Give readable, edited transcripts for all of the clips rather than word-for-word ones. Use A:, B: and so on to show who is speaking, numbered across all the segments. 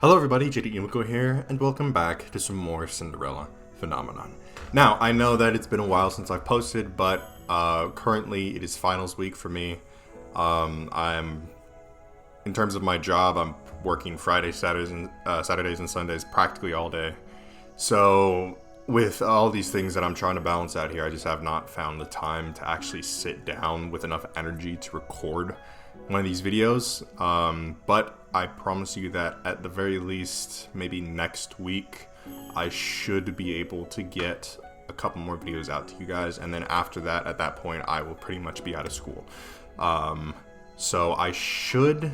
A: Hello everybody, J.Yumeko here, and welcome back to some more Cinderella Phenomenon. Now, I know that it's been a while since I've posted, but currently it is finals week for me. In terms of my job, I'm working Fridays, Saturdays, and Sundays practically all day. So, with all these things that I'm trying to balance out here, I just have not found the time to actually sit down with enough energy to record one of these videos. But I promise you that at the very least, maybe next week, I should be able to get a couple more videos out to you guys. And then after that, at that point, I will pretty much be out of school. So I should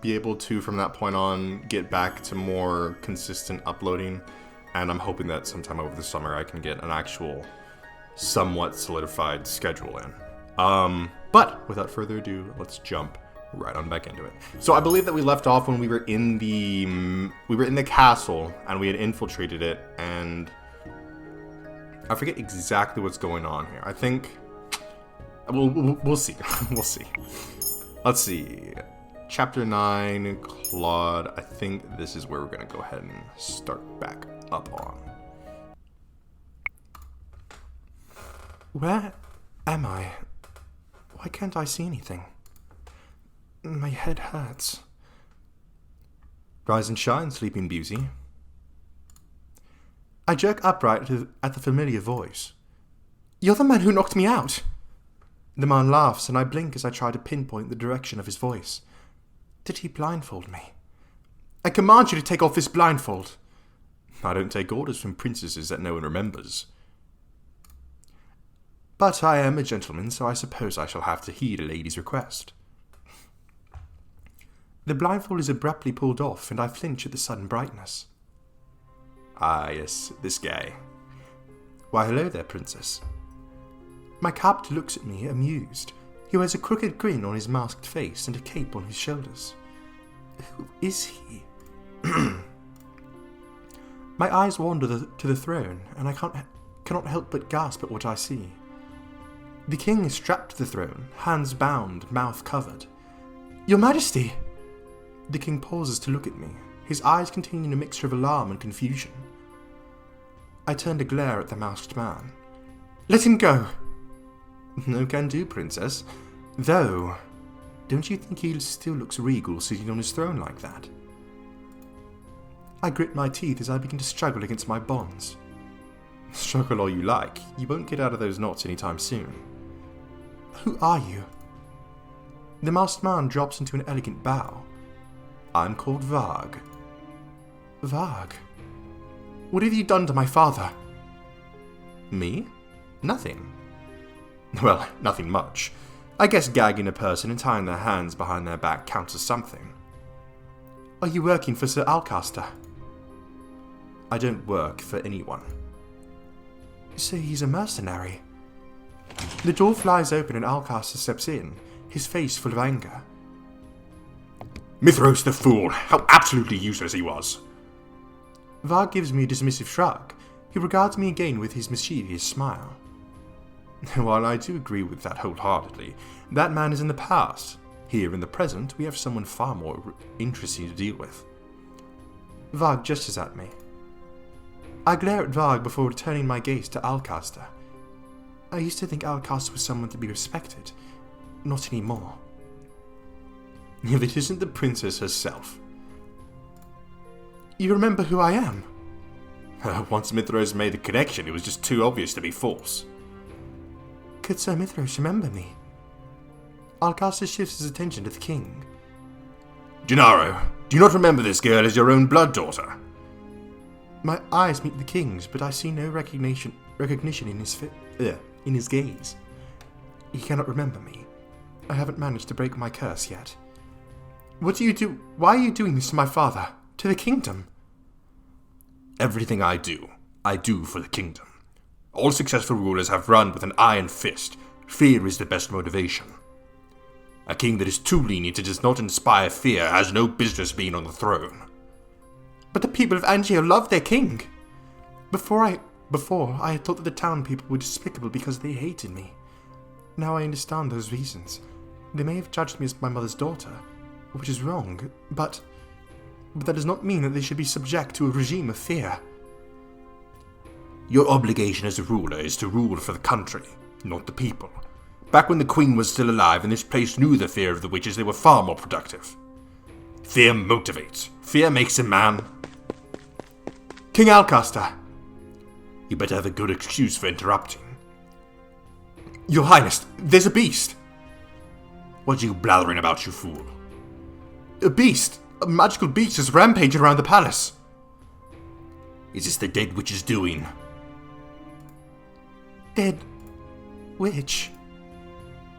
A: be able to, from that point on, get back to more consistent uploading. And I'm hoping that sometime over the summer I can get an actual somewhat solidified schedule in. But without further ado, let's jump right on back into it. So I believe that we left off when we were in the castle and we had infiltrated it, and I forget exactly what's going on here. I think we'll see. We'll see. Let's see. Chapter 9, Claude. I think this is where we're gonna go ahead and start back up on. Where am I? Why can't I see anything? My head hurts. Rise and shine, Sleeping Beauty. I jerk upright at the familiar voice. You're the man who knocked me out! The man laughs, and I blink as I try to pinpoint the direction of his voice. Did he blindfold me? I command you to take off this blindfold. I don't take orders from princesses that no one remembers. But I am a gentleman, so I suppose I shall have to heed a lady's request. The blindfold is abruptly pulled off, and I flinch at the sudden brightness. Ah, yes, this guy. Why, hello there, princess. My captor looks at me, amused. He wears a crooked grin on his masked face and a cape on his shoulders. Who is he? My eyes wander to the throne, and I cannot help but gasp at what I see. The king is strapped to the throne, hands bound, mouth covered. Your Majesty! The king pauses to look at me, his eyes containing a mixture of alarm and confusion. I turn to glare at the masked man. Let him go! No can do, princess. Though, don't you think he still looks regal sitting on his throne like that? I grit my teeth as I begin to struggle against my bonds. Struggle all you like, you won't get out of those knots anytime soon. Who are you? The masked man drops into an elegant bow. I'm called Varg. Varg? What have you done to my father? Me? Nothing. Well, nothing much. I guess gagging a person and tying their hands behind their back counts as something. Are you working for Sir Alcaster? I don't work for anyone. So he's a mercenary. The door flies open and Alcaster steps in, his face full of anger. Mithros the fool! How absolutely useless he was! Varg gives me a dismissive shrug. He regards me again with his mischievous smile. While I do agree with that wholeheartedly, that man is in the past. Here in the present, we have someone far more interesting to deal with. Varg gestures at me. I glare at Varg before returning my gaze to Alcaster. I used to think Alcaster was someone to be respected. Not anymore. If it isn't the princess herself. You remember who I am? Once Mithros made the connection, it was just too obvious to be false. Could Sir Mithros remember me? Alcaster shifts his attention to the king. Gennaro, do you not remember this girl as your own blood daughter? My eyes meet the king's, but I see no recognition in his gaze. He cannot remember me. I haven't managed to break my curse yet. What do you do? Why are you doing this to my father? To the kingdom? Everything I do for the kingdom. All successful rulers have run with an iron fist. Fear is the best motivation. A king that is too lenient and does not inspire fear has no business being on the throne. But the people of Angio love their king. Before I had thought that the town people were despicable because they hated me. Now I understand those reasons. They may have judged me as my mother's daughter, which is wrong, but but that does not mean that they should be subject to a regime of fear. Your obligation as a ruler is to rule for the country, not the people. Back when the Queen was still alive and this place knew the fear of the witches, they were far more productive. Fear motivates. Fear makes a man. King Alcaster! You better have a good excuse for interrupting. Your Highness, there's a beast! What are you blathering about, you fool? A beast! A magical beast is rampaging around the palace! Is this the dead witch's doing? Dead... witch?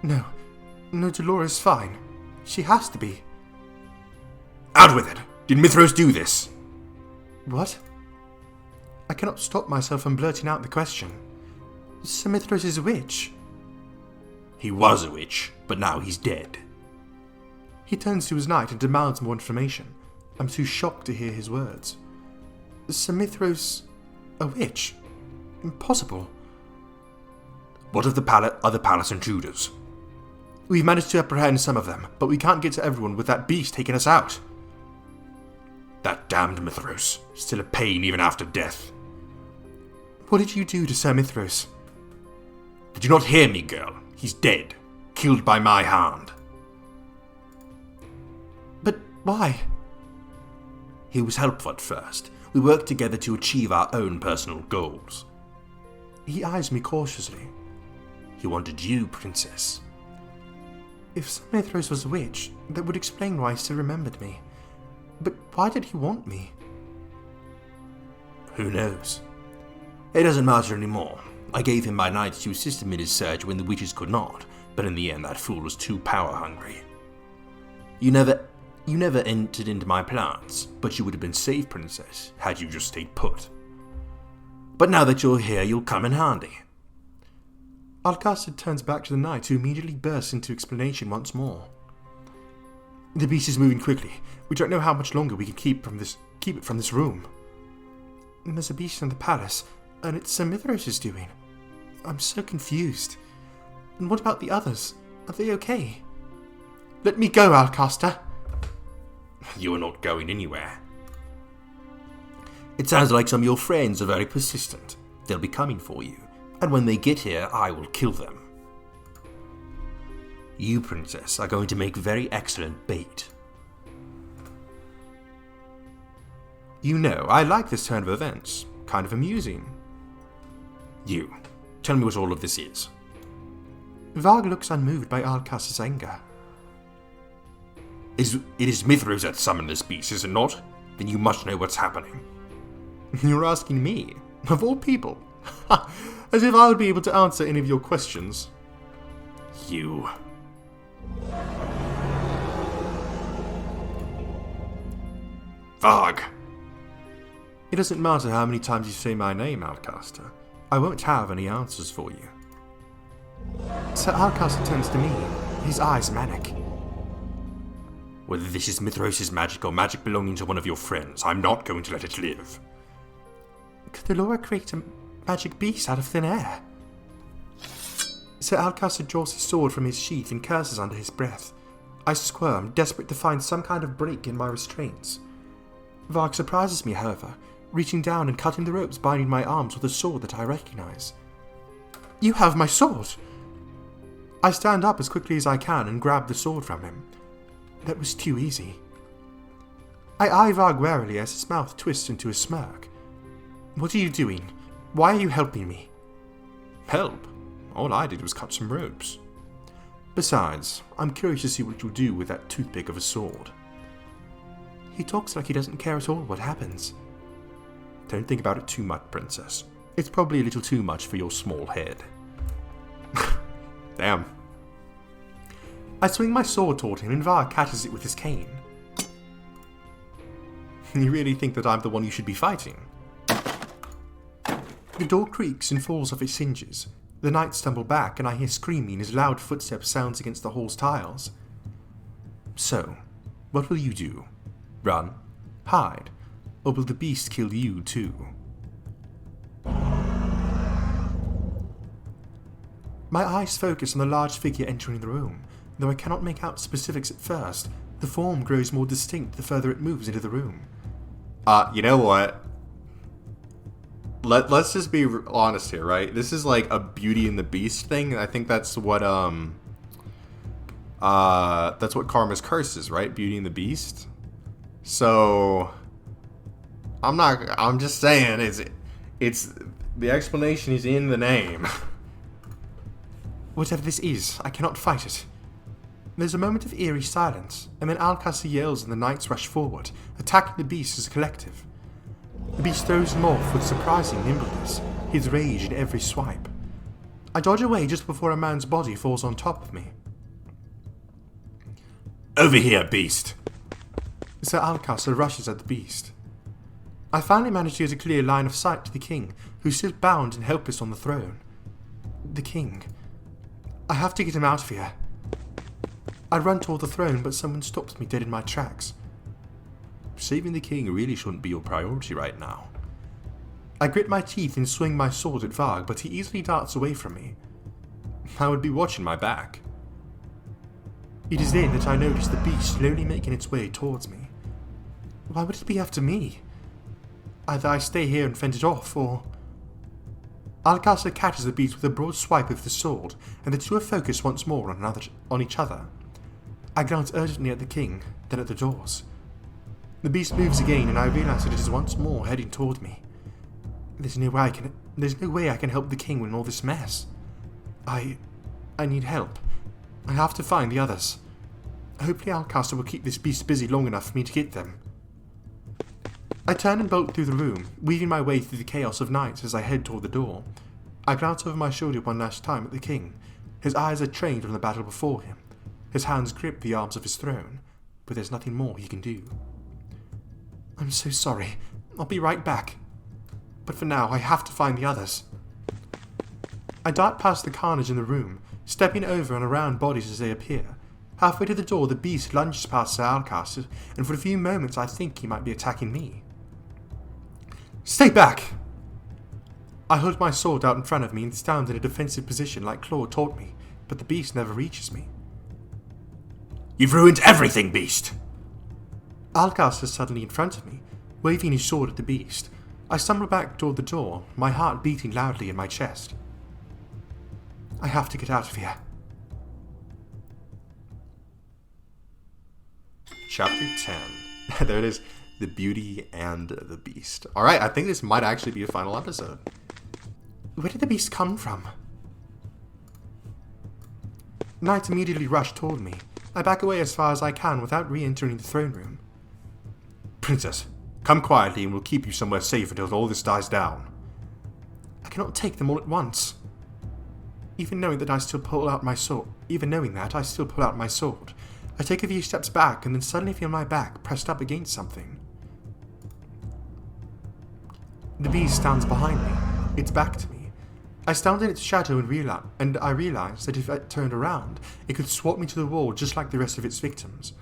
A: No. No, Dolores fine. She has to be. Out with it! Did Mithros do this? What? I cannot stop myself from blurting out the question. Sir Mithros is a witch. He was a witch, but now he's dead. He turns to his knight and demands more information. I'm too shocked to hear his words. Sir Mithros... a witch? Impossible. What of the other palace intruders? We've managed to apprehend some of them, but we can't get to everyone with that beast taking us out. That damned Mithros, still a pain even after death. What did you do to Sir Mithros? Did you not hear me, girl? He's dead. Killed by my hand. But why? He was helpful at first. We worked together to achieve our own personal goals. He eyes me cautiously. He wanted you, Princess. If Sir Mithros was a witch, that would explain why he still remembered me. But why did he want me? Who knows? It doesn't matter anymore. I gave him my knight to assist him in his search when the witches could not, but in the end that fool was too power-hungry. You never entered into my plans, but you would have been safe, Princess, had you just stayed put. But now that you're here, you'll come in handy. Alcaster turns back to the knight, who immediately bursts into explanation once more. The beast is moving quickly. We don't know how much longer we can keep it from this room. There's a beast in the palace, and it's Sir Mithros' doing. I'm so confused. And what about the others? Are they okay? Let me go, Alcaster. You are not going anywhere. It sounds like some of your friends are very persistent. They'll be coming for you, and when they get here, I will kill them. You, Princess, are going to make very excellent bait. You know, I like this turn of events. Kind of amusing. You, tell me what all of this is. Varg looks unmoved by Alcaster's anger. It is Mithros that summoned this beast, is it not? Then you must know what's happening. You're asking me? Of all people? As if I would be able to answer any of your questions. You... Varg! It doesn't matter how many times you say my name, Alcaster. I won't have any answers for you. Sir Alcaster turns to me, his eyes manic. Whether this is Mithros' magic or magic belonging to one of your friends, I'm not going to let it live. Could the Laura create a magic beast out of thin air? Sir Alcaster draws his sword from his sheath and curses under his breath. I squirm, desperate to find some kind of break in my restraints. Varg surprises me, however, reaching down and cutting the ropes binding my arms with a sword that I recognize. You have my sword! I stand up as quickly as I can and grab the sword from him. That was too easy. I eye Varg warily as his mouth twists into a smirk. What are you doing? Why are you helping me? Help? All I did was cut some ropes. Besides, I'm curious to see what you'll do with that toothpick of a sword. He talks like he doesn't care at all what happens. Don't think about it too much, Princess. It's probably a little too much for your small head. Damn. I swing my sword toward him and Varg catches it with his cane. You really think that I'm the one you should be fighting? The door creaks and falls off its hinges. The knights stumble back and I hear screaming as loud footsteps sounds against the hall's tiles. So, what will you do? Run? Hide? Or will the beast kill you too? My eyes focus on the large figure entering the room. Though I cannot make out specifics at first,
B: The form grows more distinct the further it moves into the room.
A: You know what? Let's just be honest here, right? This is like a Beauty and the Beast thing. I think that's what Karma's Curse is, right? Beauty and the Beast. So I'm just saying it's the explanation is in the name.
B: Whatever this is, I cannot fight it. There's a moment of eerie silence, and then Alcasar yells and the knights rush forward, attacking the beast as a collective. The beast throws him off with surprising nimbleness, his rage in every swipe. I dodge away just before a man's body falls on top of me.
A: Over here, beast!
B: Sir Alcasar rushes at the beast. I finally manage to get a clear line of sight to the king, who sits bound and helpless on the throne. The king. I have to get him out of here. I run toward the throne, but someone stops me dead in my tracks.
A: Saving the king really shouldn't be your priority right now.
B: I grit my teeth and swing my sword at Varg, but he easily darts away from me.
A: I would be watching my back.
B: It is then that I notice the beast slowly making its way towards me. Why would it be after me? Either I stay here and fend it off, or... Alcasar catches the beast with a broad swipe of the sword, and the two are focused once more on each other. I glance urgently at the king, then at the doors. The beast moves again, and I realize that it is once more heading toward me. There's no way I can help the king in all this mess. I need help. I have to find the others. Hopefully Alcasar will keep this beast busy long enough for me to get them. I turn and bolt through the room, weaving my way through the chaos of knights as I head toward the door. I glance over my shoulder one last time at the king. His eyes are trained on the battle before him. His hands grip the arms of his throne, but there's nothing more he can do. I'm so sorry. I'll be right back. But for now, I have to find the others. I dart past the carnage in the room, stepping over and around bodies as they appear. Halfway to the door, the beast lunges past Sir Alcasar, and for a few moments I think he might be attacking me. Stay back! I hold my sword out in front of me and stand in a defensive position like Claude taught me, but the beast never reaches me.
A: You've ruined everything, beast!
B: Alcasar is suddenly in front of me, waving his sword at the beast. I stumble back toward the door, my heart beating loudly in my chest. I have to get out of here.
A: Chapter 10. There it is. The Beauty and the Beast. Alright, I think this might actually be a final episode.
B: Where did the beast come from? Knights immediately rush toward me. I back away as far as I can without re-entering the throne room.
A: Princess, come quietly and we'll keep you somewhere safe until all this dies down.
B: I cannot take them all at once. Even knowing that, I still pull out my sword. I take a few steps back and then suddenly feel my back pressed up against something. The beast stands behind me, its back to me. I stand in its shadow and I realize that if I turned around, it could swat me to the wall just like the rest of its victims.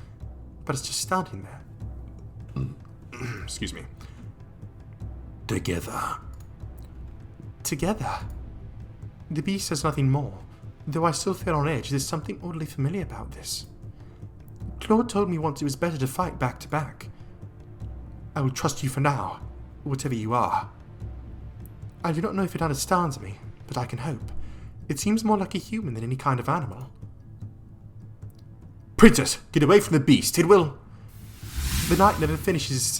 B: But it's just standing there.
A: Excuse me.
B: Together. The beast says nothing more, though I still feel on edge. There's something oddly familiar about this. Claude told me once it was better to fight back to back. I will trust you for now, whatever you are. I do not know if it understands me, but I can hope. It seems more like a human than any kind of animal.
A: Princess, get away from the beast, it will...
B: The knight never finishes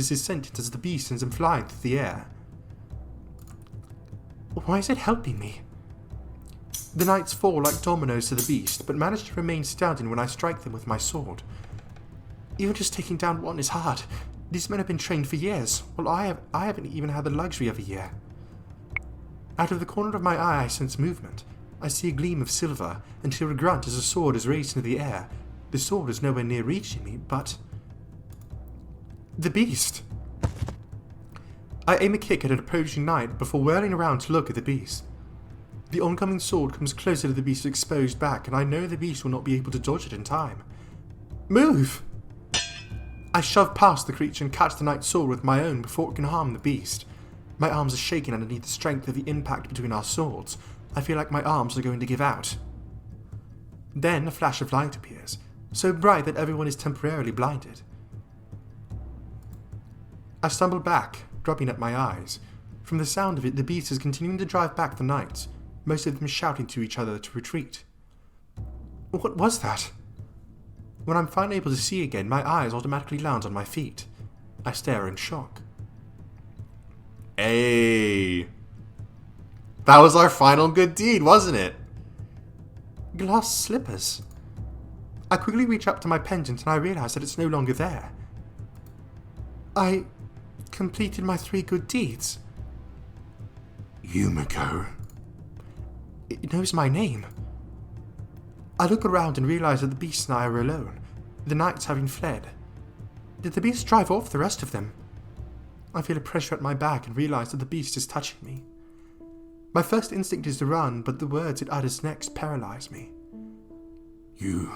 B: his sentence as the beast sends him flying through the air. Why is it helping me? The knights fall like dominoes to the beast, but manage to remain standing when I strike them with my sword. Even just taking down one is hard. These men have been trained for years, while I haven't even had the luxury of a year. Out of the corner of my eye I sense movement. I see a gleam of silver, and hear a grunt as a sword is raised into the air. The sword is nowhere near reaching me, but... the beast! I aim a kick at an approaching knight before whirling around to look at the beast. The oncoming sword comes closer to the beast's exposed back, and I know the beast will not be able to dodge it in time. Move! I shove past the creature and catch the knight's sword with my own before it can harm the beast. My arms are shaking underneath the strength of the impact between our swords. I feel like my arms are going to give out. Then a flash of light appears, so bright that everyone is temporarily blinded. I stumble back, rubbing at my eyes. From the sound of it, the beast is continuing to drive back the knights, most of them shouting to each other to retreat. What was that? When I'm finally able to see again, my eyes automatically land on my feet. I stare in shock.
A: Hey! That was our final good deed, wasn't it?
B: Glass slippers. I quickly reach up to my pendant and I realize that it's no longer there. I completed my 3 good deeds.
A: Yumeko.
B: It knows my name. I look around and realize that the beast and I are alone, the knights having fled. Did the beast drive off the rest of them? I feel a pressure at my back and realize that the beast is touching me. My first instinct is to run, but the words it utters next paralyze me.
A: You...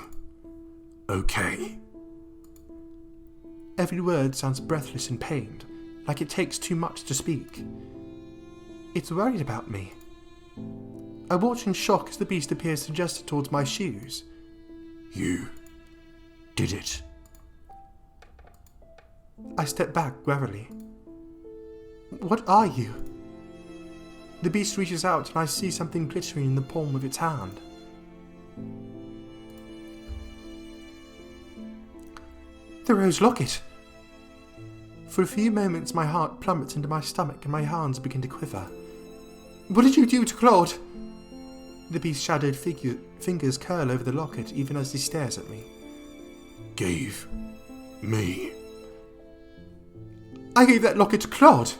A: okay?
B: Every word sounds breathless and pained, like it takes too much to speak. It's worried about me. I watch in shock as the beast appears to gesture towards my shoes.
A: You... did it.
B: I step back warily. What are you? The beast reaches out and I see something glittering in the palm of its hand. The rose locket! For a few moments my heart plummets into my stomach and my hands begin to quiver. What did you do to Claude? The beast's shadowed fingers curl over the locket even as he stares at me.
A: Gave... me...
B: I gave that locket to Claude!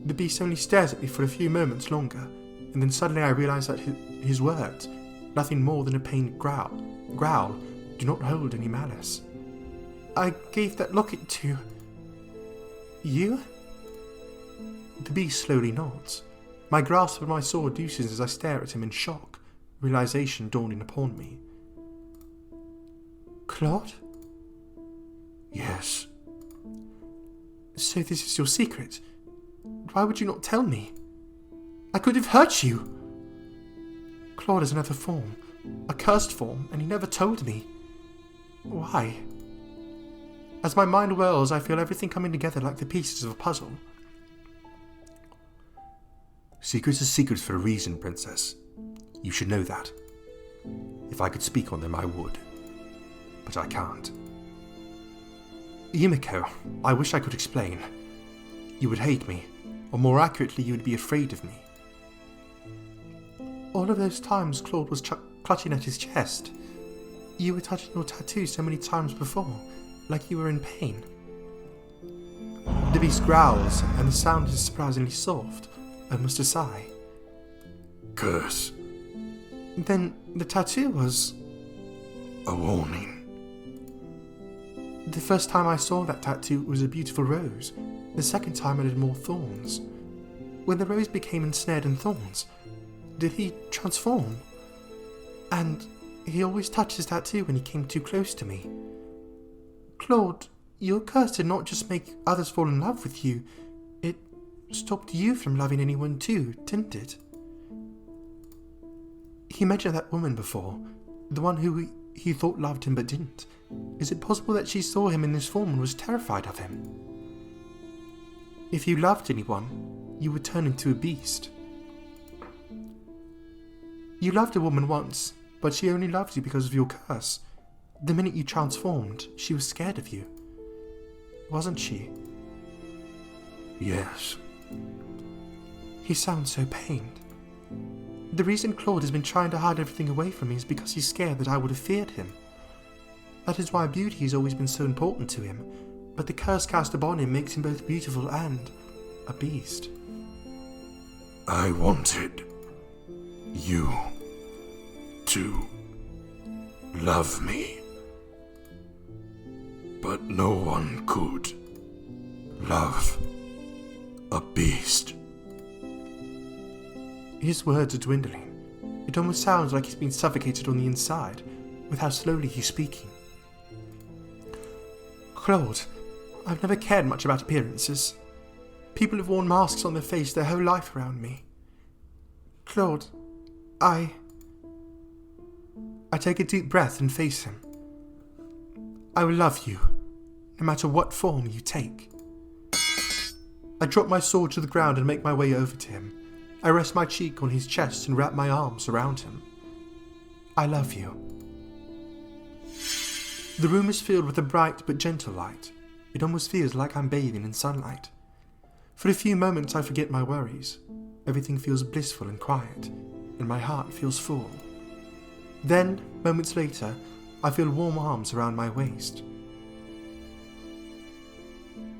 B: The beast only stares at me for a few moments longer, and then suddenly I realize that his words, nothing more than a pained growl, do not hold any malice. I gave that locket to... you? The beast slowly nods. My grasp of my sword loosens as I stare at him in shock, realization dawning upon me. Claude?
A: Yes.
B: So this is your secret? Why would you not tell me? I could have hurt you! Claude is another form, a cursed form, and he never told me. Why? As my mind whirls, I feel everything coming together like the pieces of a puzzle.
A: Secrets are secrets for a reason, Princess. You should know that. If I could speak on them, I would. But I can't.
B: Yumeko, I wish I could explain. You would hate me, or more accurately, you would be afraid of me. All of those times Claude was clutching at his chest. You were touching your tattoo so many times before, like you were in pain. The beast growls, and the sound is surprisingly soft, almost a sigh.
A: Curse.
B: Then the tattoo was...
A: a warning.
B: The first time I saw that tattoo it was a beautiful rose. The second time it had more thorns. When the rose became ensnared in thorns, did he transform? And he always touched his tattoo when he came too close to me. Claude, your curse did not just make others fall in love with you, it stopped you from loving anyone too, didn't it? He mentioned that woman before, the one who he thought loved him but didn't. Is it possible that she saw him in this form and was terrified of him? If you loved anyone, you would turn into a beast. You loved a woman once, but she only loved you because of your curse. The minute you transformed, she was scared of you. Wasn't she?
A: Yes.
B: He sounds so pained. The reason Claude has been trying to hide everything away from me is because he's scared that I would have feared him. That is why beauty has always been so important to him, but the curse cast upon him makes him both beautiful and a beast.
A: I wanted you to love me, but no one could love a beast.
B: His words are dwindling. It almost sounds like he's been suffocated on the inside, with how slowly he's speaking. Claude, I've never cared much about appearances. People have worn masks on their face their whole life around me. Claude, I take a deep breath and face him. I will love you, no matter what form you take. I drop my sword to the ground and make my way over to him. I rest my cheek on his chest and wrap my arms around him. I love you. The room is filled with a bright but gentle light. It almost feels like I'm bathing in sunlight. For a few moments I forget my worries. Everything feels blissful and quiet, and my heart feels full. Then, moments later, I feel warm arms around my waist.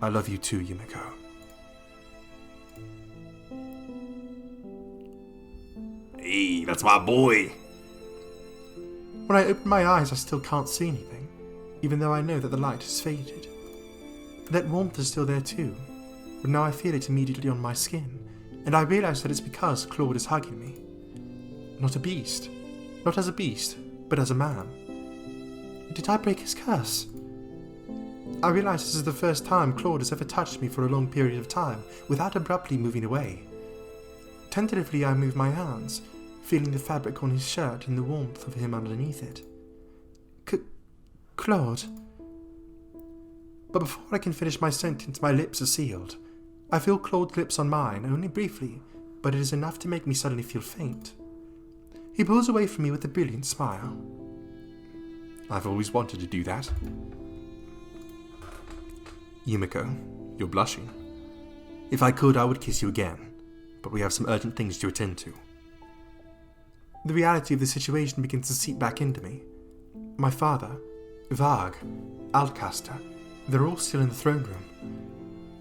B: I love you too, Yumeko.
A: Hey, that's my boy.
B: When I open my eyes, I still can't see anything, even though I know that the light has faded. That warmth is still there too, but now I feel it immediately on my skin, and I realize that it's because Claude is hugging me. Not a beast. Not as a beast, but as a man. Did I break his curse? I realize this is the first time Claude has ever touched me for a long period of time without abruptly moving away. Tentatively I move my hands, feeling the fabric on his shirt and the warmth of him underneath it. Claude. But before I can finish my sentence, my lips are sealed. I feel Claude's lips on mine, only briefly, but it is enough to make me suddenly feel faint. He pulls away from me with a brilliant smile.
A: I've always wanted to do that. Yumeko, you're blushing. If I could, I would kiss you again, but we have some urgent things to attend to.
B: The reality of the situation begins to seep back into me. My father, Varg, Alcaster, they're all still in the throne room.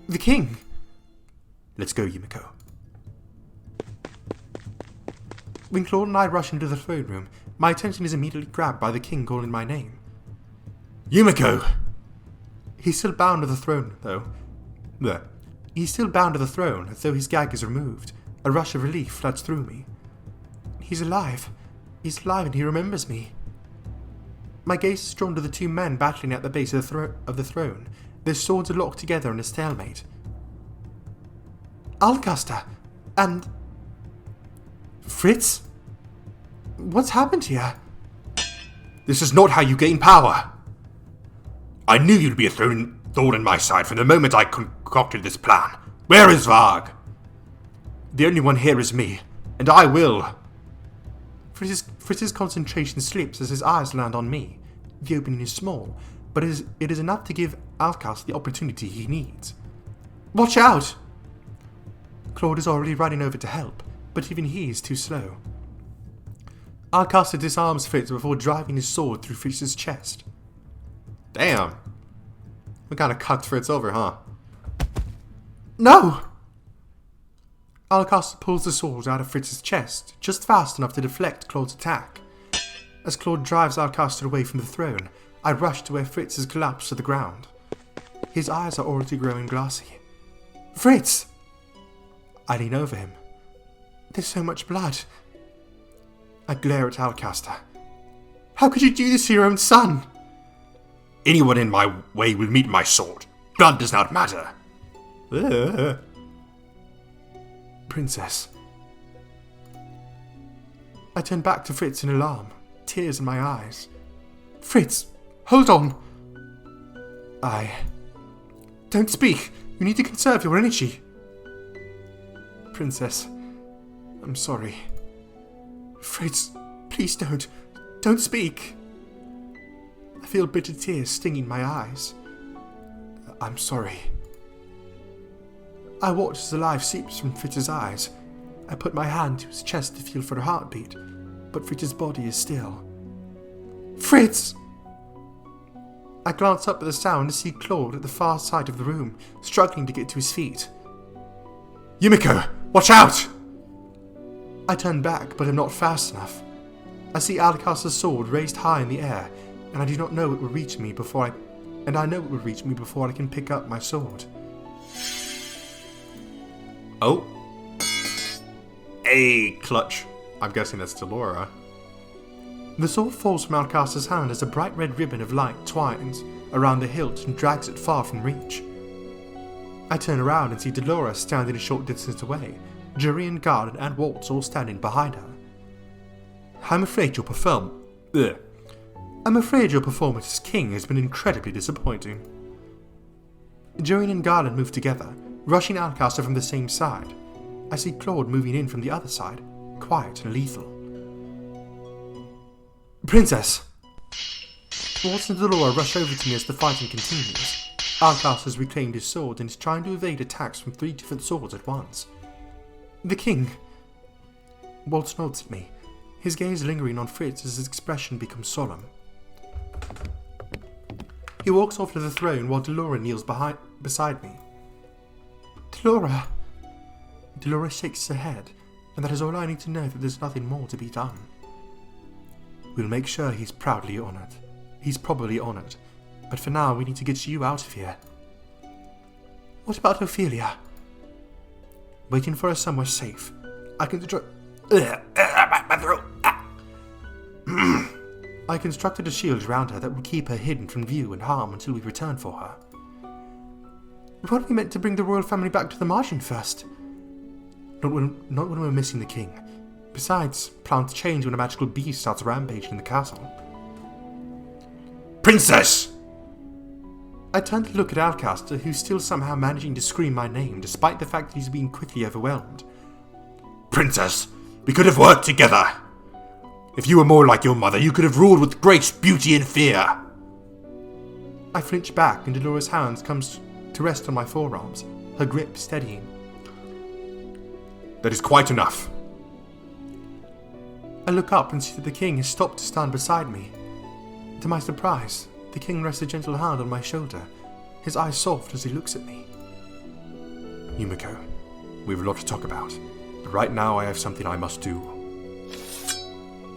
B: The king!
A: Let's go, Yumeko.
B: When Claude and I rush into the throne room, my attention is immediately grabbed by the king calling my name.
A: Yumeko!
B: He's still bound to the throne, though.
A: There.
B: He's still bound to the throne, as though his gag is removed. A rush of relief floods through me. He's alive. He's alive and he remembers me. My gaze is drawn to the two men battling at the base of the throne. Their swords are locked together in a stalemate. Alcaster! And... Fritz? What's happened here?
A: This is not how you gain power. I knew you'd be a thorn in my side from the moment I concocted this plan. Where is Varg?
B: The only one here is me, and I will... Fritz's concentration slips as his eyes land on me. The opening is small, but it is enough to give Alcaster the opportunity he needs. Watch out! Claude is already running over to help, but even he is too slow. Alcaster disarms Fritz before driving his sword through Fritz's chest.
A: Damn. We kinda cucked Fritz over, huh?
B: No! Alcaster pulls the sword out of Fritz's chest, just fast enough to deflect Claude's attack. As Claude drives Alcaster away from the throne, I rush to where Fritz has collapsed to the ground. His eyes are already growing glassy. Fritz! I lean over him. There's so much blood. I glare at Alcaster. How could you do this to your own son?
A: Anyone in my way will meet my sword. Blood does not matter.
B: Princess. I turn back to Fritz in alarm, tears in my eyes. Fritz, hold on. Don't speak. You need to conserve your energy. Princess, I'm sorry. Fritz, please don't. Don't speak. I feel bitter tears stinging my eyes. I'm sorry. I watch as the life seeps from Fritz's eyes. I put my hand to his chest to feel for a heartbeat, but Fritz's body is still. Fritz! I glance up at the sound to see Claude at the far side of the room, struggling to get to his feet.
A: Yumeko, watch out!
B: I turn back, but am not fast enough. I see Alcaster's sword raised high in the air, and I know it will reach me before I can pick up my sword.
A: Oh. Hey, clutch. I'm guessing that's Delora.
B: The sword falls from Alcaster's hand as a bright red ribbon of light twines around the hilt and drags it far from reach. I turn around and see Delora standing a short distance away, Jury and Guard and Waltz all standing behind her.
A: I'm afraid your Ugh.
B: I'm afraid your performance as king has been incredibly disappointing. Joan and Garland move together, rushing Alcaster from the same side. I see Claude moving in from the other side, quiet and lethal. Princess! Waltz and Dolora rush over to me as the fighting continues. Alcaster has reclaimed his sword and is trying to evade attacks from 3 different swords at once. The king! Waltz nods at me, his gaze lingering on Fritz as his expression becomes solemn. He walks off to the throne while Dolora kneels beside me. Dolora! Dolora shakes her head, and that is all I need to know that there's nothing more to be done. We'll make sure he's proudly honoured. He's probably honoured, but for now we need to get you out of here. What about Ophelia? Waiting for us somewhere safe. I constructed a shield around her that will keep her hidden from view and harm until we return for her. Weren't we meant to bring the royal family back to the margin first? Not when we're missing the king. Besides, plans change when a magical beast starts rampaging in the castle.
A: Princess!
B: I turn to look at Alcaster, who's still somehow managing to scream my name despite the fact that he's being quickly overwhelmed.
A: Princess, we could have worked together. If you were more like your mother, you could have ruled with grace, beauty, and fear.
B: I flinch back and Dolora's hands comes to rest on my forearms, her grip steadying.
A: That is quite enough.
B: I look up and see that the king has stopped to stand beside me. To my surprise, the king rests a gentle hand on my shoulder, his eyes soft as he looks at me.
A: Yumeko, we have a lot to talk about, but right now I have something I must do.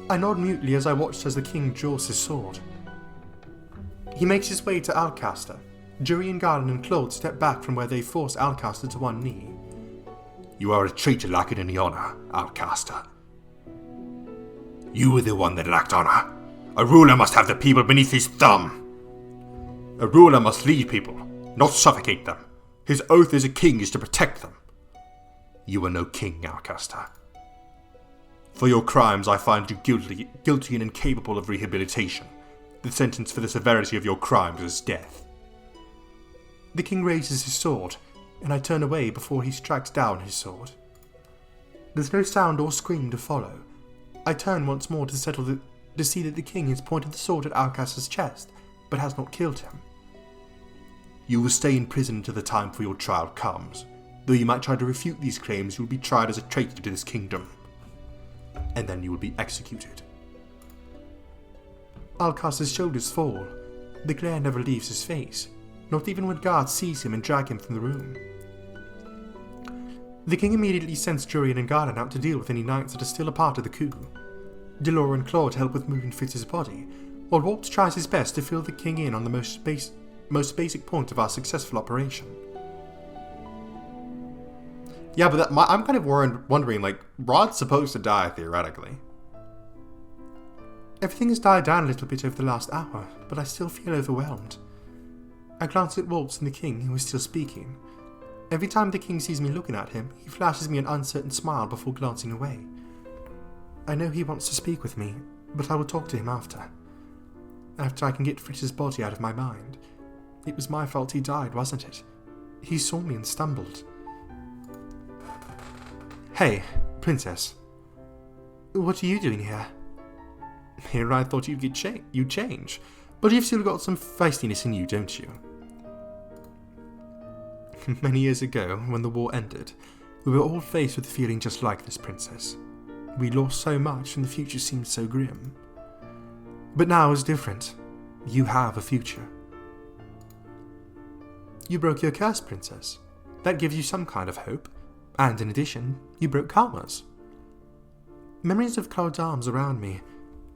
B: I nod mutely as I watch as the king draws his sword. He makes his way to Alcaster. Jury and Garland and Claude step back from where they force Alcaster to one knee.
A: You are a traitor lacking any honor, Alcaster. You were the one that lacked honor. A ruler must have the people beneath his thumb. A ruler must lead people, not suffocate them. His oath as a king is to protect them. You are no king, Alcaster. For your crimes I find you guilty and incapable of rehabilitation. The sentence for the severity of your crimes is death.
B: The king raises his sword, and I turn away before he strikes down his sword. There's no sound or scream to follow. I turn once more to see that the king has pointed the sword at Alcaster's chest, but has not killed him.
A: You will stay in prison until the time for your trial comes. Though you might try to refute these claims, you will be tried as a traitor to this kingdom. And then you will be executed.
B: Alcaster's shoulders fall. The glare never leaves his face, not even when guards seize him and drag him from the room. The king immediately sends Jurian and Garland out to deal with any knights that are still a part of the coup. Dolora and Claude help with moving Fritz's body, while Waltz tries his best to fill the king in on the most basic point of our successful operation.
A: Yeah, but I'm kind of wondering, like, Rod's supposed to die, theoretically.
B: Everything has died down a little bit over the last hour, but I still feel overwhelmed. I glance at Waltz and the king, who is still speaking. Every time the king sees me looking at him, he flashes me an uncertain smile before glancing away. I know he wants to speak with me, but I will talk to him after. After I can get Fritz's body out of my mind. It was my fault he died, wasn't it? He saw me and stumbled. Hey, princess. What are you doing here? Here I thought you'd change, but you've still got some feistiness in you, don't you? Many years ago, when the war ended, we were all faced with a feeling just like this, princess. We lost so much and the future seemed so grim. But now is different. You have a future. You broke your curse, princess. That gives you some kind of hope. And in addition, you broke Karma's. Memories of Claude's arms around me,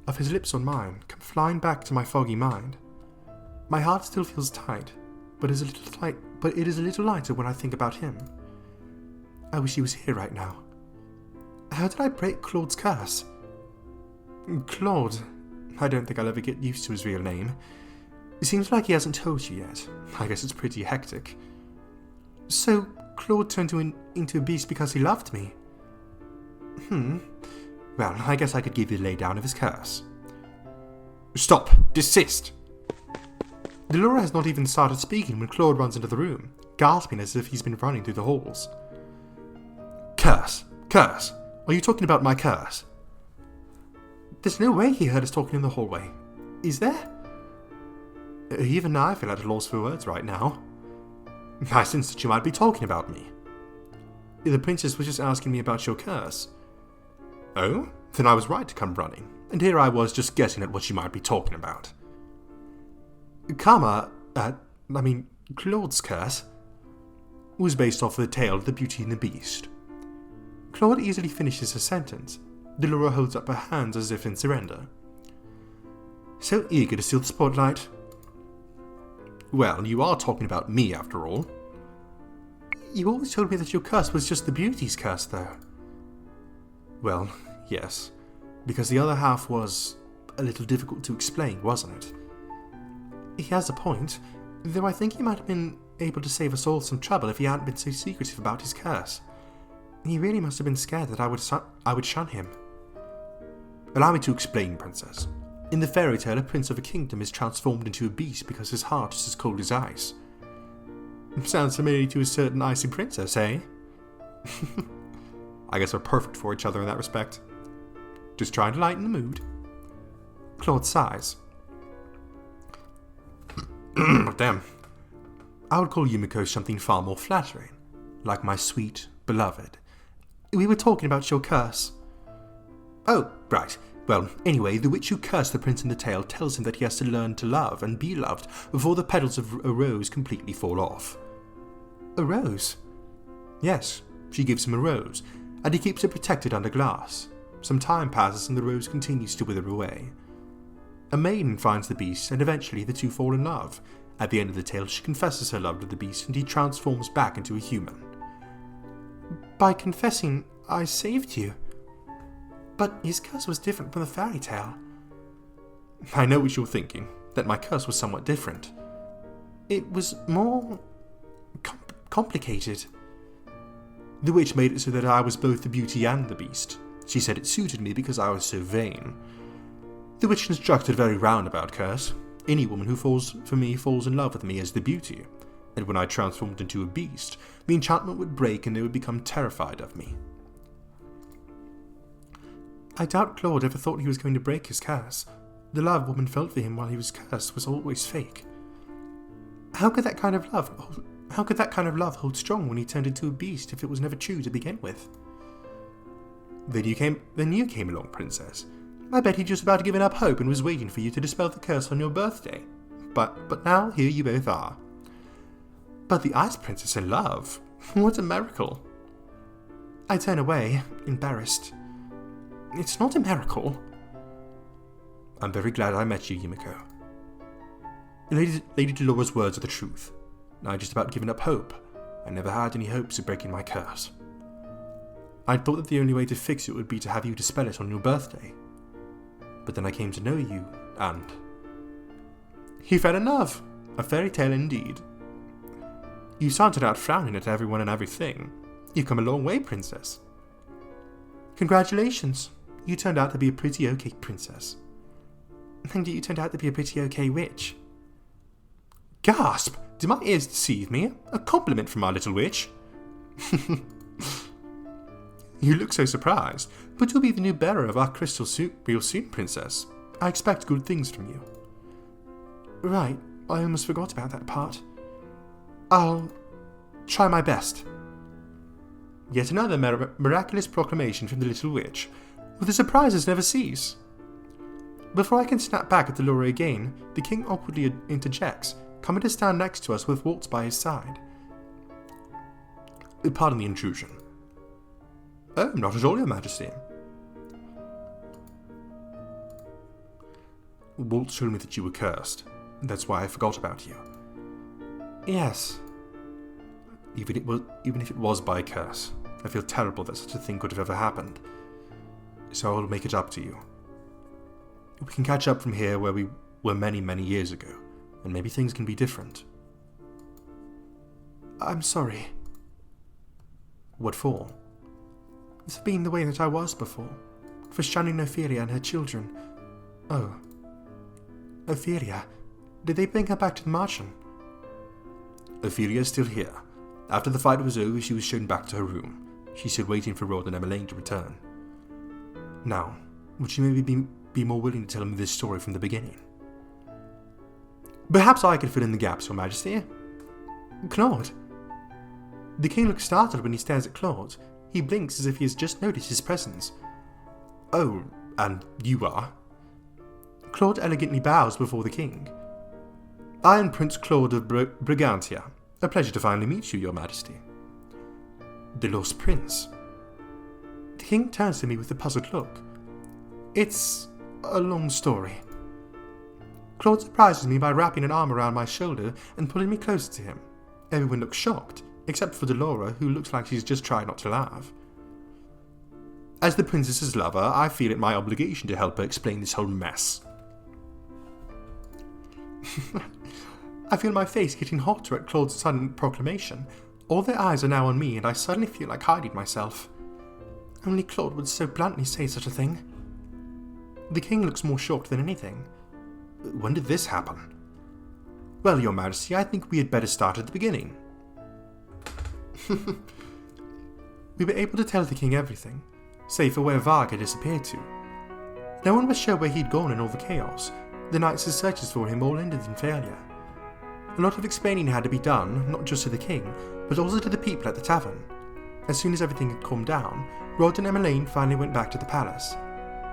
B: of his lips on mine, come flying back to my foggy mind. My heart still feels tight, but it is a little lighter when I think about him. I wish he was here right now. How did I break Claude's curse? Claude. I don't think I'll ever get used to his real name. It seems like he hasn't told you yet. I guess it's pretty hectic. So, Claude turned into a beast because he loved me? Well, I guess I could give you the laydown of his curse.
A: Stop! Desist!
B: Delora has not even started speaking when Claude runs into the room, gasping as if he's been running through the halls.
A: Curse! Curse! Are you talking about my curse?
B: There's no way he heard us talking in the hallway. Is there? Even I feel at a loss for words right now.
A: I sense that you might be talking about me.
B: The princess was just asking me about your curse.
A: Oh? Then I was right to come running, and here I was just guessing at what she might be talking about.
B: Claude's curse was based off of the tale of the Beauty and the Beast. Claude easily finishes her sentence. Delora holds up her hands as if in surrender. So eager to steal the spotlight.
A: Well, you are talking about me after all.
B: You always told me that your curse was just the Beauty's curse, though.
A: Well, yes, because the other half was a little difficult to explain, wasn't it?
B: He has a point, though I think he might have been able to save us all some trouble if he hadn't been so secretive about his curse. He really must have been scared that I would shun him.
A: Allow me to explain, Princess.
B: In the fairy tale, a prince of a kingdom is transformed into a beast because his heart is as cold as ice.
A: Sounds familiar to a certain icy princess, eh? I guess we're perfect for each other in that respect. Just trying to lighten the mood.
B: Claude sighs.
A: Damn.
B: I would call Yumeko something far more flattering, like my sweet beloved. We were talking about your curse.
A: Oh, right.
B: Well, anyway, the witch who cursed the prince in the tale tells him that he has to learn to love and be loved before the petals of a rose completely fall off.
A: A rose?
B: Yes, she gives him a rose, and he keeps it protected under glass. Some time passes and the rose continues to wither away. A maiden finds the beast, and eventually the two fall in love. At the end of the tale, she confesses her love to the beast, and he transforms back into a human. By confessing, I saved you. But his curse was different from the fairy tale.
A: I know what you're thinking, that my curse was somewhat different.
B: It was more complicated.
A: The witch made it so that I was both the beauty and the beast. She said it suited me because I was so vain. The witch constructed a very roundabout curse. Any woman who falls for me falls in love with me as the beauty, and when I transformed into a beast, the enchantment would break and they would become terrified of me.
B: I doubt Claude ever thought he was going to break his curse. The love woman felt for him while he was cursed was always fake. How could that kind of love hold strong when he turned into a beast if it was never true to begin with?
A: Then you came along, Princess.
B: I bet he'd just about given up hope and was waiting for you to dispel the curse on your birthday. But now here you both are.
A: But the Ice Princess in love? What a miracle.
B: I turn away, embarrassed. It's not a miracle.
A: I'm very glad I met you, Yumeko. Lady Delora's words are the truth. I just about given up hope. I never had any hopes of breaking my curse. I thought that the only way to fix it would be to have you dispel it on your birthday. But then I came to know you, and...
B: He fell in love. A fairy tale indeed. You started out frowning at everyone and everything. You've come a long way, Princess. Congratulations. You turned out to be a pretty okay princess. And you turned out to be a pretty okay witch.
A: Gasp! Did my ears deceive me? A compliment from our little witch?
B: You look so surprised, but you'll be the new bearer of our crystal suit real soon, Princess. I expect good things from you. Right, I almost forgot about that part. I'll try my best. Yet another miraculous proclamation from the little witch, but the surprises never cease. Before I can snap back at Delora again, the king awkwardly interjects, coming to stand next to us with Waltz by his side.
A: Pardon the intrusion.
B: Oh, not at all, Your Majesty.
A: Waltz told me that you were cursed. That's why I forgot about you.
B: Yes.
A: Even if it was by curse, I feel terrible that such a thing could have ever happened. So I will make it up to you. We can catch up from here where we were many, many years ago, and maybe things can be different.
B: I'm sorry.
A: What for?
B: For being the way that I was before. For shunning Ophelia and her children. Oh. Ophelia. Did they bring her back to the mansion?
A: Ophelia is still here. After the fight was over, she was shown back to her room. She's still waiting for Rod and Emmeline to return.
B: Now, would you maybe be more willing to tell me this story from the beginning?
A: Perhaps I could fill in the gaps, Your Majesty.
B: Claude. The king looks startled when he stares at Claude. He blinks as if he has just noticed his presence.
A: Oh, and you are?
B: Claude elegantly bows before the king.
A: I am Prince Claude of Brigantia. A pleasure to finally meet you, Your Majesty.
B: The Lost Prince. The king turns to me with a puzzled look. It's a long story. Claude surprises me by wrapping an arm around my shoulder and pulling me closer to him. Everyone looks shocked, except for Delora, who looks like she's just trying not to laugh.
A: As the princess's lover, I feel it my obligation to help her explain this whole mess.
B: I feel my face getting hotter at Claude's sudden proclamation. All their eyes are now on me, and I suddenly feel like hiding myself. Only Claude would so bluntly say such a thing. The king looks more shocked than anything.
A: When did this happen? Well, Your Majesty, I think we had better start at the beginning.
B: We were able to tell the king everything, save for where Varg had disappeared to. No one was sure where he'd gone in all the chaos. The knights' searches for him all ended in failure. A lot of explaining had to be done, not just to the king, but also to the people at the tavern. As soon as everything had calmed down, Rod and Emmeline finally went back to the palace.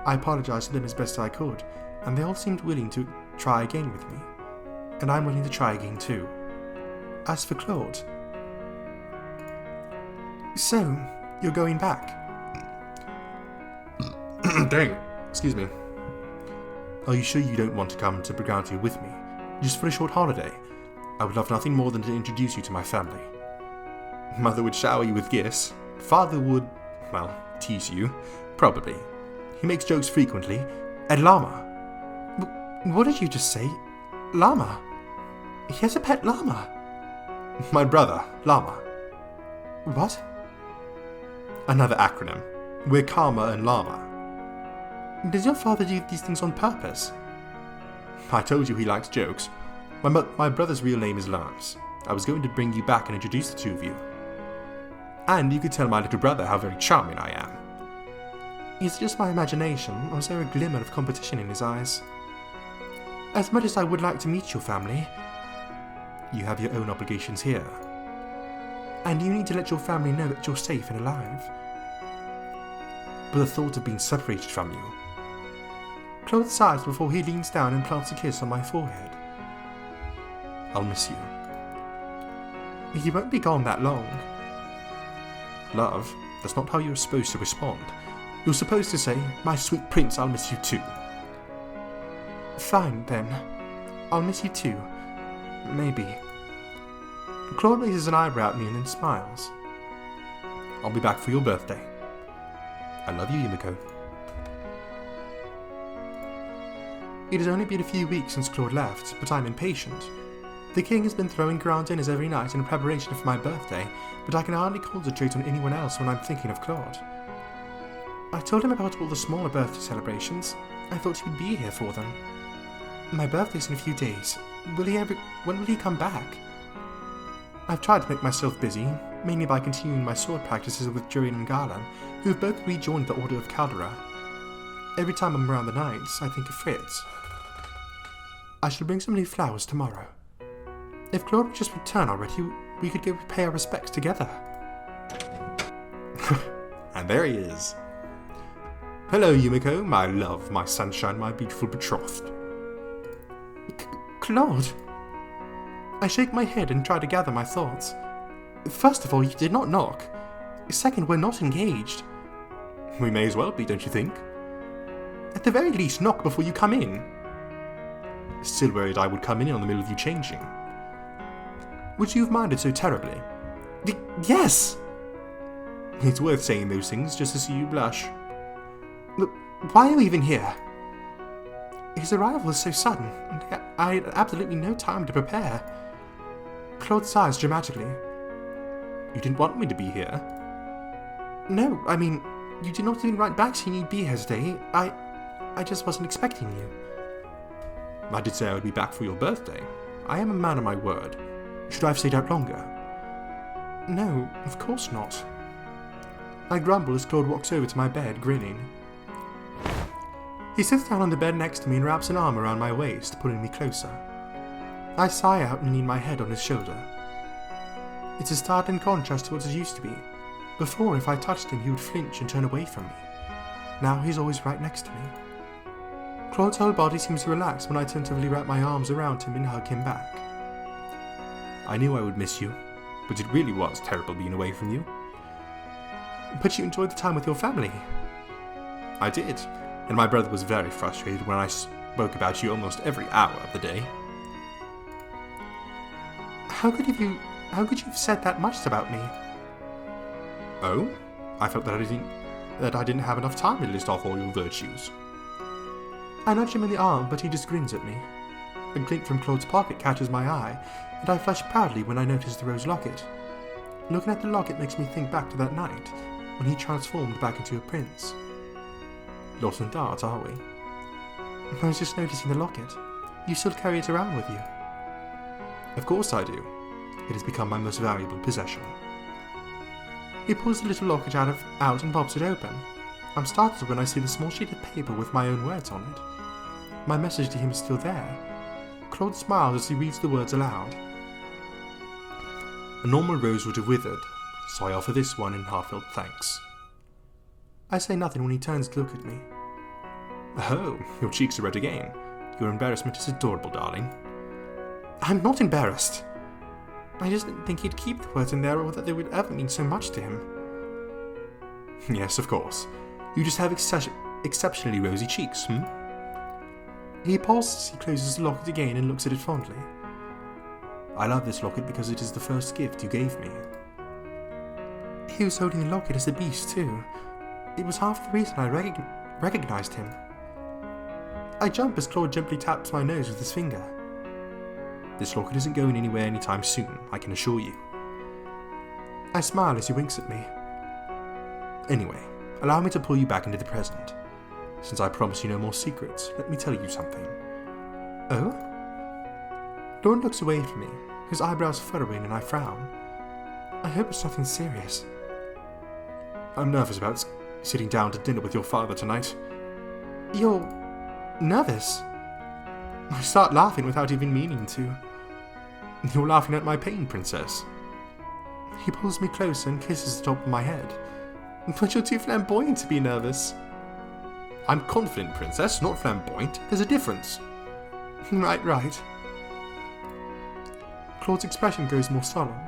B: I apologised to them as best I could, and they all seemed willing to try again with me. And I'm willing to try again too. As for Claude... So, you're going back?
A: Dang, excuse me.
B: Are you sure you don't want to come to Brigantia with me? Just for a short holiday? I would love nothing more than to introduce you to my family.
A: Mother would shower you with gifts. Father would, well, tease you. Probably. He makes jokes frequently.
B: And Llama. What did you just say? Llama? He has a pet llama.
A: My brother, Llama.
B: What?
A: Another acronym. We're Karma and Llama.
B: Does your father do these things on purpose?
A: I told you he likes jokes. My brother's real name is Lance. I was going to bring you back and introduce the two of you. And you could tell my little brother how very charming I am.
B: Is it just my imagination, or is there a glimmer of competition in his eyes? As much as I would like to meet your family,
A: you have your own obligations here.
B: And you need to let your family know that you're safe and alive.
A: But the thought of being separated from you...
B: Claude sighs before he leans down and plants a kiss on my forehead.
A: I'll miss you.
B: You won't be gone that long.
A: Love, that's not how you're supposed to respond. You're supposed to say, my sweet prince, I'll miss you too.
B: Fine, then. I'll miss you too. Maybe. Claude raises an eyebrow at me and then smiles.
A: I'll be back for your birthday. I love you, Yumeko.
B: It has only been a few weeks since Claude left, but I'm impatient. The king has been throwing grand dinners every night in preparation for my birthday, but I can hardly concentrate on anyone else when I'm thinking of Claude. I told him about all the smaller birthday celebrations. I thought he would be here for them. My birthday's in a few days. When will he come back? I've tried to make myself busy, mainly by continuing my sword practices with Jurian and Garland, who have both rejoined the Order of Caldera. Every time I'm around the knights, I think of Fritz. I shall bring some new flowers tomorrow. If Claude would just return already, we could go pay our respects together.
A: And there he is. Hello, Yumeko, my love, my sunshine, my beautiful betrothed.
B: Claude? I shake my head and try to gather my thoughts. First of all, you did not knock. Second, we're not engaged.
A: We may as well be, don't you think?
B: At the very least, knock before you come in.
A: Still worried I would come in the middle of you changing.
B: Would you have minded so terribly? Yes!
A: It's worth saying those things just to see you blush.
B: Look, why are we even here? His arrival was so sudden, and I had absolutely no time to prepare. Claude sighs dramatically.
A: You didn't want me to be here?
B: No, I mean, you did not even write back saying you'd be here today. I just wasn't expecting you. I did say I would be back for your birthday. I am a man of my word. Should I have stayed out longer? No, of course not. I grumble as Claude walks over to my bed, grinning. He sits down on the bed next to me and wraps an arm around my waist, pulling me closer. I sigh out and lean my head on his shoulder. It's a startling contrast to what it used to be. Before, if I touched him, he would flinch and turn away from me. Now he's always right next to me. Claude's whole body seems to relax when I tentatively wrap my arms around him and hug him back. I knew I would miss you, but it really was terrible being away from you. But you enjoyed the time with your family. I did, and my brother was very frustrated when I spoke about you almost every hour of the day. How could you have said that much about me? Oh? I felt that I didn't have enough time to list off all your virtues. I nudge him in the arm, but he just grins at me. A glint from Claude's pocket catches my eye, and I flush proudly when I notice the rose locket. Looking at the locket makes me think back to that night, when he transformed back into a prince. Lost in thought, are we? I was just noticing the locket. You still carry it around with you? Of course I do. It has become my most valuable possession. He pulls the little locket out and pops it open. I'm startled when I see the small sheet of paper with my own words on it. My message to him is still there. Claude smiles as he reads the words aloud. A normal rose would have withered, so I offer this one in heartfelt thanks. I say nothing when he turns to look at me. Oh, your cheeks are red again. Your embarrassment is adorable, darling. I'm not embarrassed. I just didn't think he'd keep the words in there or that they would ever mean so much to him. Yes, of course. You just have exceptionally rosy cheeks, He pauses as he closes the locket again and looks at it fondly. I love this locket because it is the first gift you gave me. He was holding the locket as a beast too. It was half the reason I recognized him. I jump as Claude gently taps my nose with his finger. This locket isn't going anywhere anytime soon, I can assure you. I smile as he winks at me. Anyway, allow me to pull you back into the present. Since I promise you no more secrets, let me tell you something. Oh? Claude looks away from me, his eyebrows furrowing, and I frown. I hope it's nothing serious. I'm nervous about sitting down to dinner with your father tonight. You're nervous? I start laughing without even meaning to. You're laughing at my pain, princess. He pulls me closer and kisses the top of my head. But you're too flamboyant to be nervous. I'm confident, princess, not flamboyant. There's a difference. Right. Claude's expression grows more solemn.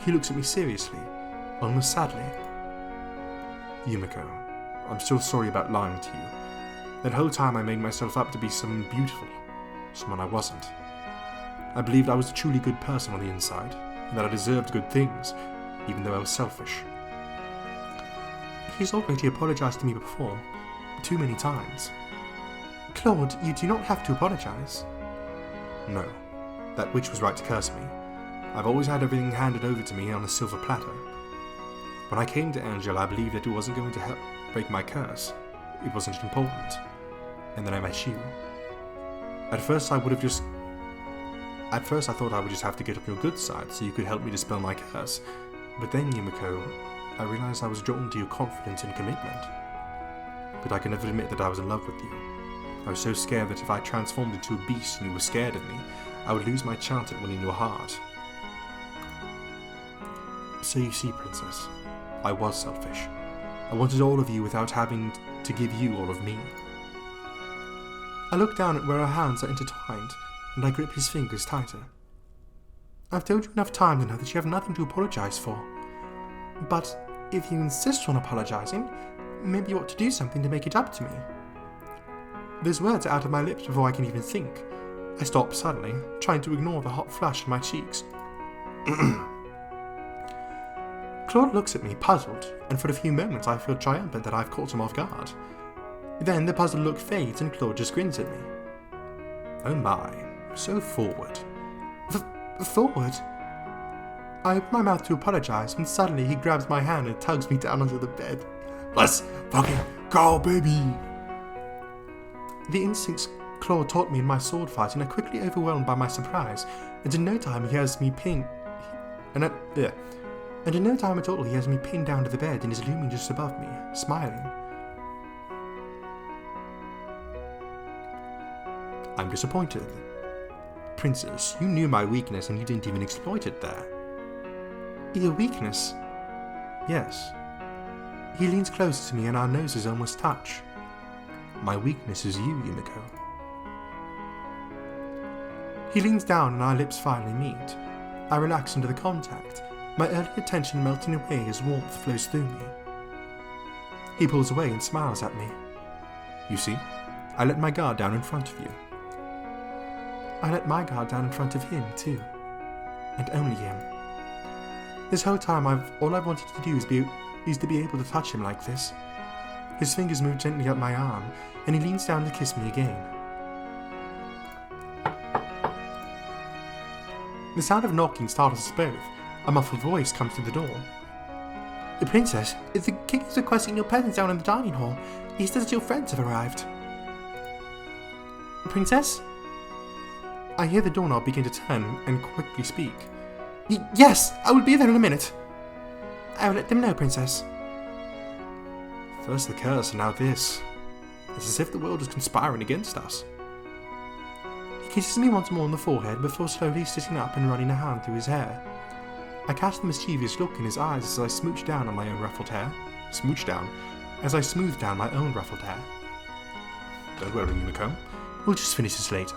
B: He looks at me seriously, almost sadly. Yumeko, I'm still sorry about lying to you. That whole time I made myself up to be someone beautiful, someone I wasn't. I believed I was a truly good person on the inside, and that I deserved good things, even though I was selfish. He's already apologized to me before, too many times. Claude, you do not have to apologize. No, that witch was right to curse me. I've always had everything handed over to me on a silver platter. When I came to Angela, I believed that it wasn't going to help break my curse. It wasn't important. And then I met you. At first I thought I would just have to get on your good side so you could help me dispel my curse. But then, Yumeko, I realized I was drawn to your confidence and commitment. But I can never admit that I was in love with you. I was so scared that if I transformed into a beast and you were scared of me, I would lose my chance at winning your heart. So you see, princess, I was selfish. I wanted all of you without having to give you all of me. I look down at where our hands are intertwined, and I grip his fingers tighter. I've told you enough time to know that you have nothing to apologize for. But if you insist on apologizing, maybe you ought to do something to make it up to me. Those words are out of my lips before I can even think. I stop suddenly, trying to ignore the hot flush in my cheeks. Claude looks at me, puzzled, and for a few moments I feel triumphant that I've caught him off guard. Then the puzzled look fades and Claude just grins at me. Oh my, so forward. Forward? I open my mouth to apologize when suddenly he grabs my hand and tugs me down onto the bed. Let's fucking go, baby! The Claude taught me in my sword fight, and I quickly overwhelmed by my surprise, and in no time he has me pinned... And in no time at all he has me pinned down to the bed and is looming just above me, smiling. I'm disappointed. Princess, you knew my weakness and you didn't even exploit it there. Your weakness? Yes. He leans closer to me and our noses almost touch. My weakness is you, Yumeko. He leans down and our lips finally meet. I relax into the contact, my earlier tension melting away as warmth flows through me. He pulls away and smiles at me. You see, I let my guard down in front of you. I let my guard down in front of him, too. And only him. This whole time, all I've wanted to do is to be able to touch him like this. His fingers move gently up my arm, and he leans down to kiss me again. The sound of knocking startles us both. A muffled voice comes through the door. The princess, the king is requesting your presence down in the dining hall. He says that your friends have arrived. Princess? I hear the doorknob begin to turn and quickly speak. Yes, I will be there in a minute. I will let them know, princess. First the curse and now this. It's as if the world is conspiring against us. He kisses me once more on the forehead before slowly sitting up and running a hand through his hair. I catch the mischievous look in his eyes as I smooch down on my own ruffled hair. Smooch down? As I smooth down my own ruffled hair. Don't worry, Yumeko. We'll just finish this later.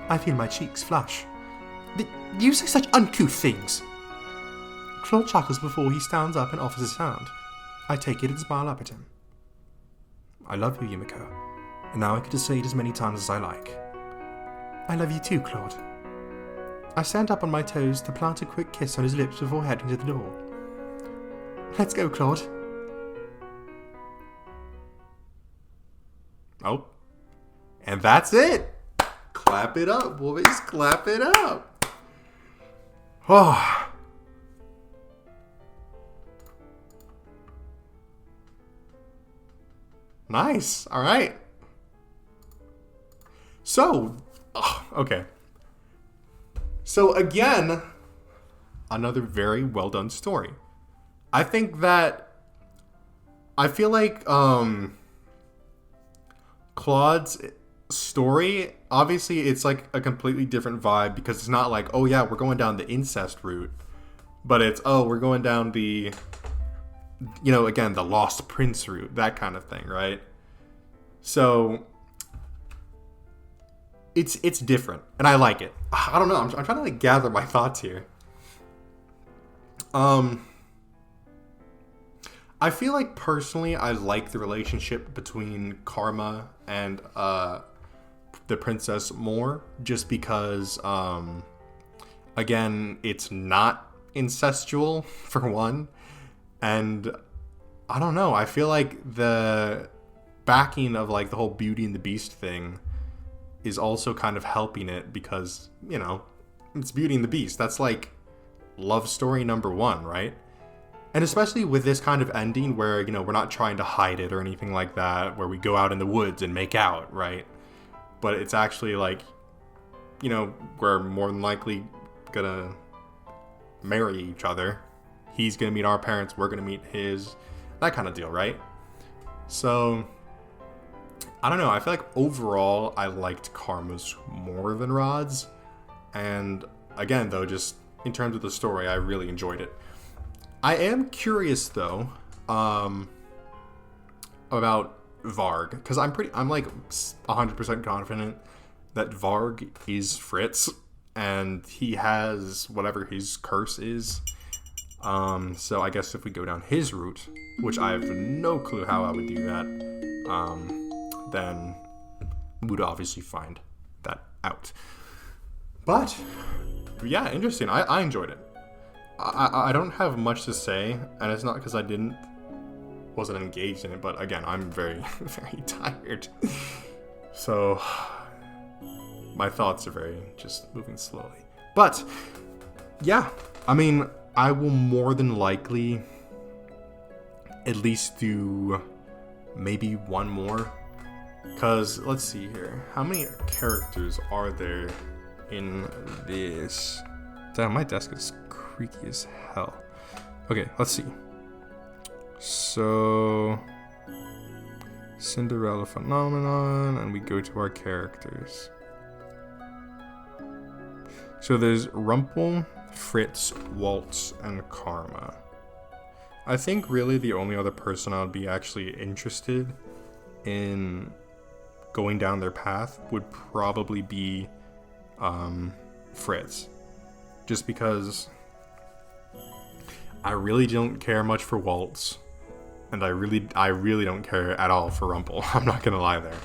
B: I feel my cheeks flush. You say such uncouth things. Claude chuckles before he stands up and offers his hand. I take it and smile up at him. I love you, Yumeko, and now I get to say it as many times as I like. I love you too, Claude. I stand up on my toes to plant a quick kiss on his lips before heading to the door. Let's go, Claude.
A: Oh. And that's it! Clap it up, boys. Clap it up. Oh. Nice. All right. So, okay. So again, another very well done story. I think that I feel like Claude's story, obviously it's like a completely different vibe because it's not like, oh yeah, we're going down the incest route, but it's, oh, we're going down the, you know, again, the lost prince route, that kind of thing, right? So it's different and I like it. I don't know, I'm trying to like gather my thoughts here. I feel like personally I like the relationship between Karma and the princess more, just because again, it's not incestual for one, and I don't know, I feel like the backing of like the whole Beauty and the Beast thing is also kind of helping it because, you know, it's Beauty and the Beast. That's like love story number one, right? And especially with this kind of ending where, you know, we're not trying to hide it or anything like that, where we go out in the woods and make out, right? But it's actually like, you know, we're more than likely gonna marry each other. He's gonna meet our parents, we're gonna meet his, that kind of deal, right? So, I don't know, I feel like overall I liked Karma's more than Rod's. And again, though, just in terms of the story, I really enjoyed it. I am curious though, about Varg, because I'm like 100% confident that Varg is Fritz, and he has whatever his curse is. So I guess if we go down his route, which I have no clue how I would do that, then we'd obviously find that out. But yeah, interesting. I enjoyed it. I don't have much to say, and it's not because I wasn't engaged in it, but again, I'm very, very tired. So, my thoughts are very just moving slowly. But, yeah, I mean, I will more than likely at least do maybe one more Because, let's see here. How many characters are there in this? Damn, my desk is creaky as hell. Okay, let's see. So, Cinderella phenomenon, and we go to our characters. So there's Rumpel, Fritz, Waltz, and Karma. I think really the only other person I'd be actually interested in going down their path would probably be Fritz. Just because I really don't care much for Waltz. And I really don't care at all for Rumpel. I'm not gonna lie there.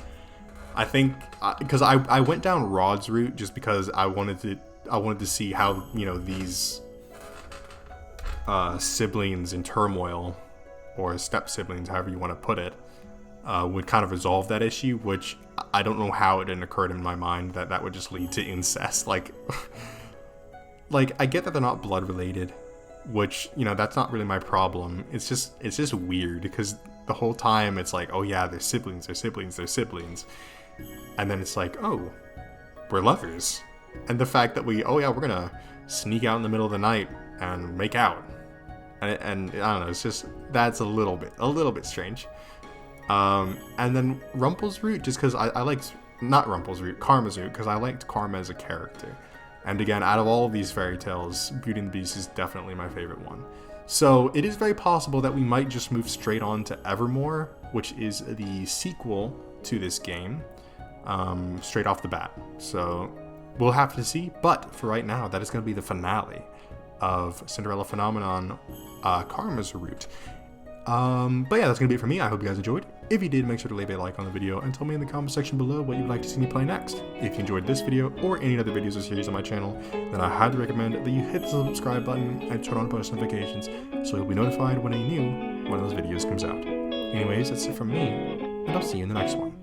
A: I think because I went down Rod's route just because I wanted to see how, you know, these siblings in turmoil, or step siblings, however you want to put it, would kind of resolve that issue. Which I don't know how it didn't occur in my mind that would just lead to incest. Like I get that they're not blood related, which, you know, that's not really my problem. It's just weird because the whole time it's like, oh yeah, they're siblings, and then it's like, oh, we're lovers. And the fact that we're gonna sneak out in the middle of the night and make out, and I don't know, it's just, that's a little bit strange. And then Rumpel's route, just because I liked, not Rumpel's route, Karma's route, because I liked Karma as a character. And again, out of all of these fairy tales, Beauty and the Beast is definitely my favorite one. So it is very possible that we might just move straight on to Evermore, which is the sequel to this game, straight off the bat. So we'll have to see. But for right now, that is going to be the finale of Cinderella Phenomenon, Karma's route. But yeah, that's going to be it for me. I hope you guys enjoyed. If you did, make sure to leave a like on the video and tell me in the comment section below what you'd like to see me play next. If you enjoyed this video or any other videos or series on my channel, then I highly recommend that you hit the subscribe button and turn on post notifications so you'll be notified when a new one of those videos comes out. Anyways, that's it from me, and I'll see you in the next one.